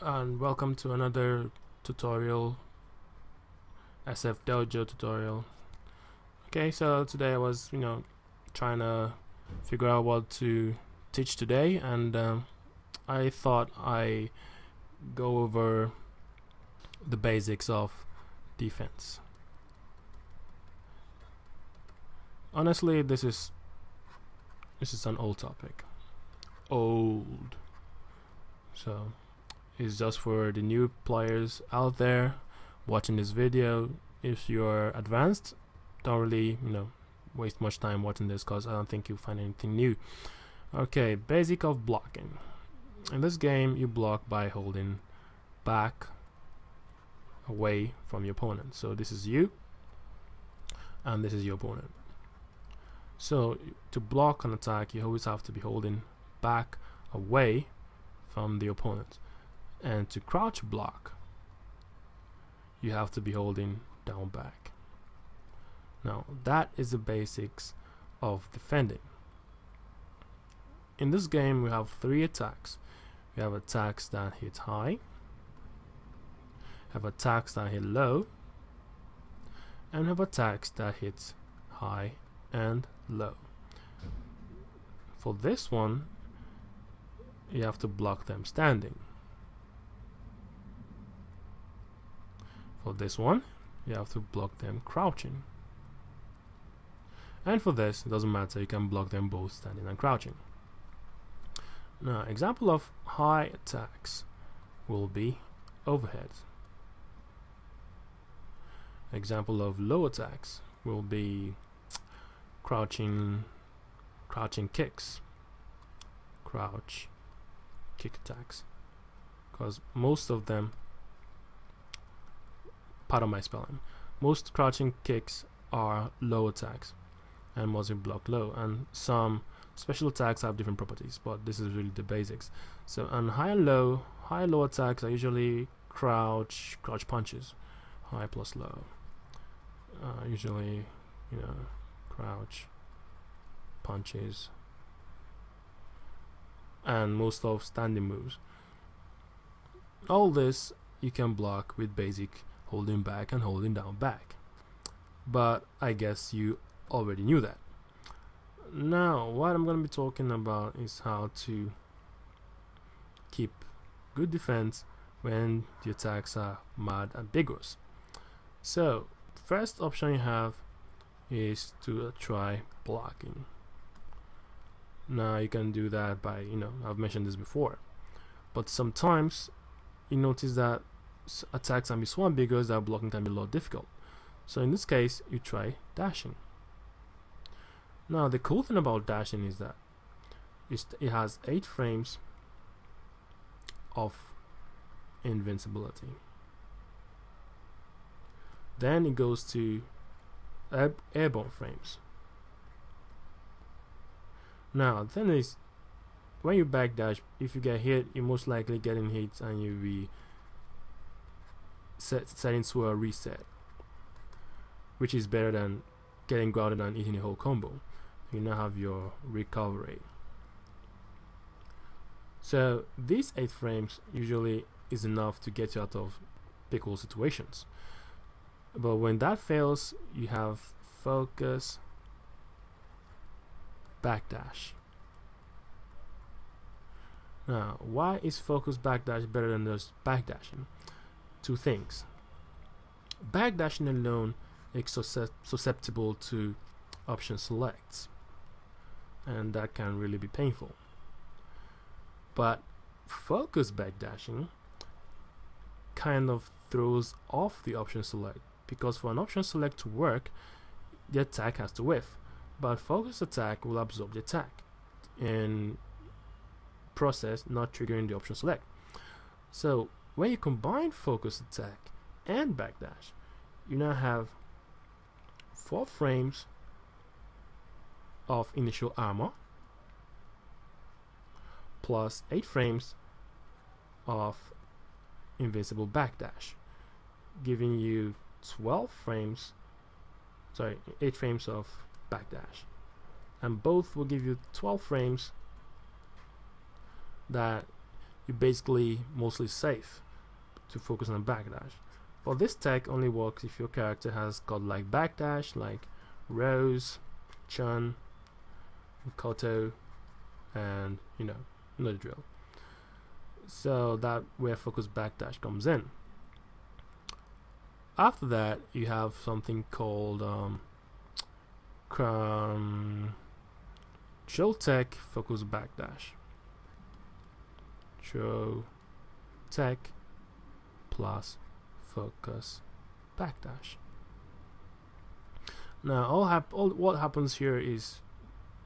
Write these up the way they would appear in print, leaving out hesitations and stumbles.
And welcome to another tutorial, SF Dojo tutorial. Okay, so today I was trying to figure out what to teach today, and I thought I go over the basics of defense. Honestly, this is an old topic. So it's just for the new players out there watching this video. If you're advanced, don't really waste much time watching this, because I don't think you'll find anything new. Okay, basic of blocking. In this game, you block by holding back away from your opponent. So this is you, and this is your opponent. So to block an attack, you always have to be holding back away from the opponent. And to crouch block, you have to be holding down back. Now that is the basics of defending. In this game we have 3 attacks. We have attacks that hit high, have attacks that hit low, and have attacks that hit high and low. For this one, you have to block them standing. For this one, you have to block them crouching. And for this, it doesn't matter, you can block them both standing and crouching. Now, example of high attacks will be overhead. Example of low attacks will be crouching kicks, crouch kick attacks, because most of them, pardon my spelling, most crouching kicks are low attacks and must be blocked low, and some special attacks have different properties, but this is really the basics. So on high and low attacks are usually crouch punches, high plus low, usually crouch punches, and most of standing moves. All this you can block with basic holding back and holding down back, but I guess you already knew that. Now what I'm going to be talking about is how to keep good defense when the attacks are mad and vigorous. So first option you have is to try blocking. Now you can do that by I've mentioned this before, but sometimes you notice that attacks can be so ambiguous that blocking can be a lot difficult. So in this case, you try dashing. Now the cool thing about dashing is that it has 8 frames of invincibility. Then it goes to airborne frames. Now the thing is, when you backdash, if you get hit, you're most likely getting hit and you'll be setting to a reset, which is better than getting grounded and eating a whole combo. You now have your recovery. So these 8 frames usually is enough to get you out of pickle situations. But when that fails, you have focus backdash. Now, why is focus backdash better than just backdashing? 2 things. Backdashing alone is susceptible to option selects, and that can really be painful. But focus backdashing kind of throws off the option select, because for an option select to work, the attack has to whiff, but focus attack will absorb the attack in process, not triggering the option select. So when you combine focus attack and backdash, you now have 4 frames of initial armor plus 8 frames of invincible backdash, giving you 8 frames of backdash, and both will give you 12 frames that you're basically mostly safe to focus on backdash. But this tech only works if your character has godlike backdash like Rose, Chun, Koto, and you know the drill. So that where focus backdash comes in. After that, you have something called Chill Tech Focus Backdash. Chill Tech plus Focus Backdash. Now, all what happens here is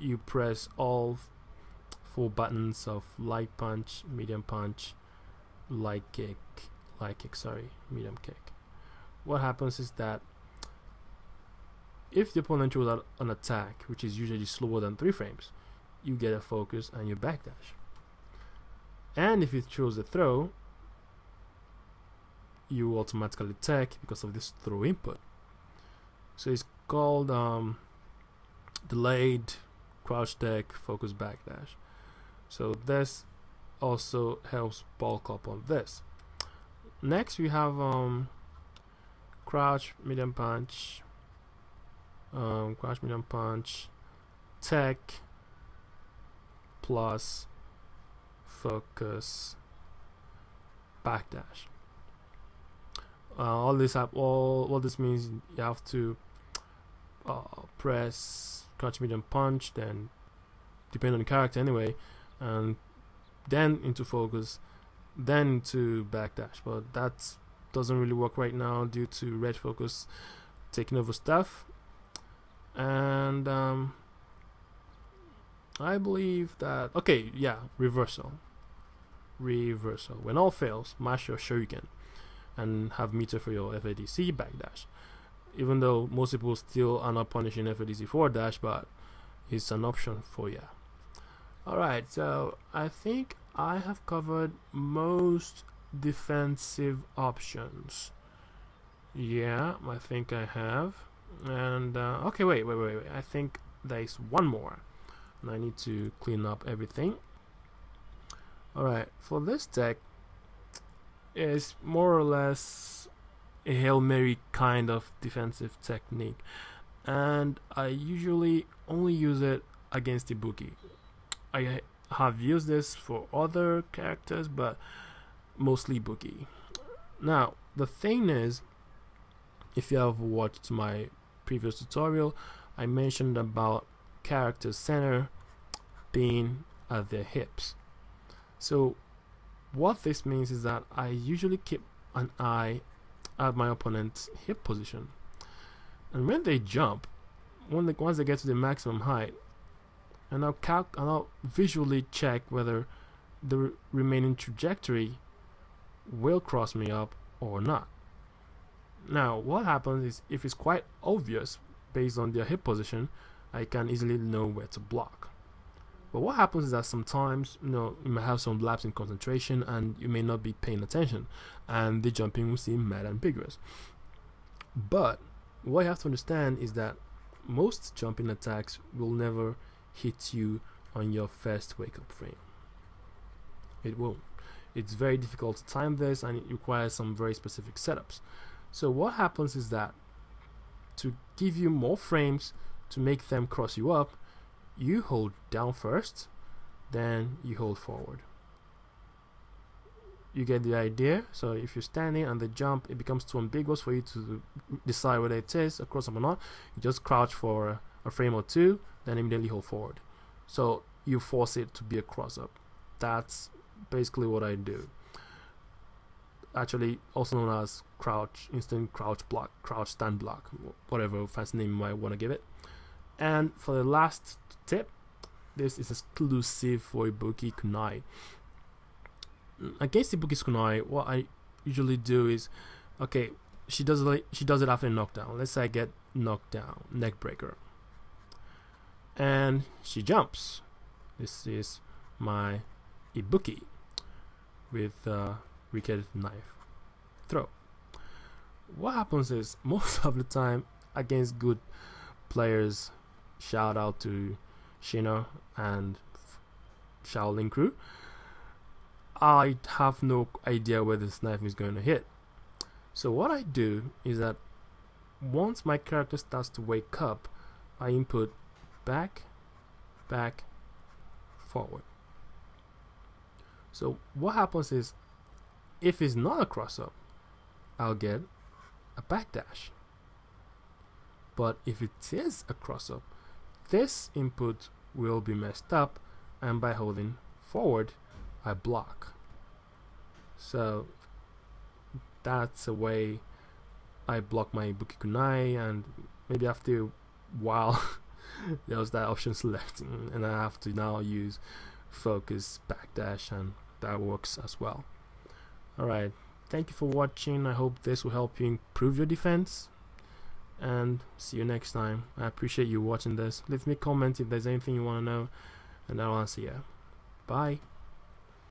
you press all 4 buttons of light punch, medium punch, light kick, medium kick. What happens is that if the opponent throws out an attack, which is usually slower than 3 frames, you get a focus and your backdash. And if it throws a throw, you automatically tech because of this throw input. So it's called delayed crouch tech focus backdash. So this also helps bulk up on this. Next we have crouch medium punch, tech plus focus backdash. All this means you have to press crouch medium punch, then depending on the character anyway, and then into focus, then into backdash. But that doesn't really work right now due to red focus taking over stuff. And I believe that reversal. When all fails, mash your shuriken and have meter for your FADC backdash. Even though most people still are not punishing FADC forward dash, but it's an option for you. Alright, so I think I have covered most defensive options. Yeah, I think I have. And okay, wait. I think there is one more, and I need to clean up everything. Alright, for this deck, it's more or less a Hail Mary kind of defensive technique, and I usually only use it against Ibuki. I have used this for other characters, but mostly Ibuki. Now, the thing is, if you have watched my previous tutorial, I mentioned about character center being at their hips. So what this means is that I usually keep an eye at my opponent's hip position, and when they jump, once they get to the maximum height, and I'll visually check whether the remaining trajectory will cross me up or not. Now, what happens is, if it's quite obvious based on their hip position, I can easily know where to block. But what happens is that sometimes, you may have some lapse in concentration and you may not be paying attention, and the jumping will seem mad ambiguous. But what you have to understand is that most jumping attacks will never hit you on your first wake up frame. It won't. It's very difficult to time this, and it requires some very specific setups. So what happens is that to give you more frames to make them cross you up, you hold down first, then you hold forward. You get the idea? So if you're standing and the jump, it becomes too ambiguous for you to decide whether it is a cross up or not. You just crouch for a frame or two, then immediately hold forward. So you force it to be a cross up. That's basically what I do. Actually, also known as crouch, instant crouch block, crouch stand block, whatever fancy name you might want to give it. And for the last tip, this is exclusive for Ibuki Kunai. Against Ibuki's Kunai, what I usually do is, okay, she does it after a knockdown. Let's say I get knocked down, neck breaker, and she jumps. This is my Ibuki with wicked knife throw. What happens is, most of the time against good players, shout out to Shino and Shaolin crew, I have no idea where this knife is going to hit. So what I do is that once my character starts to wake up, I input back, back, forward. So what happens is, if it's not a cross-up, I'll get a backdash. But if it is a cross-up, this input will be messed up, and by holding forward, I block. So that's a way I block my bukikunai, and maybe after a while there was that option selecting, and I have to now use focus, backdash, and that works as well. Alright, thank you for watching. I hope this will help you improve your defense, and see you next time. I appreciate you watching this. Leave me a comment if there's anything you want to know, and I'll answer you. Bye.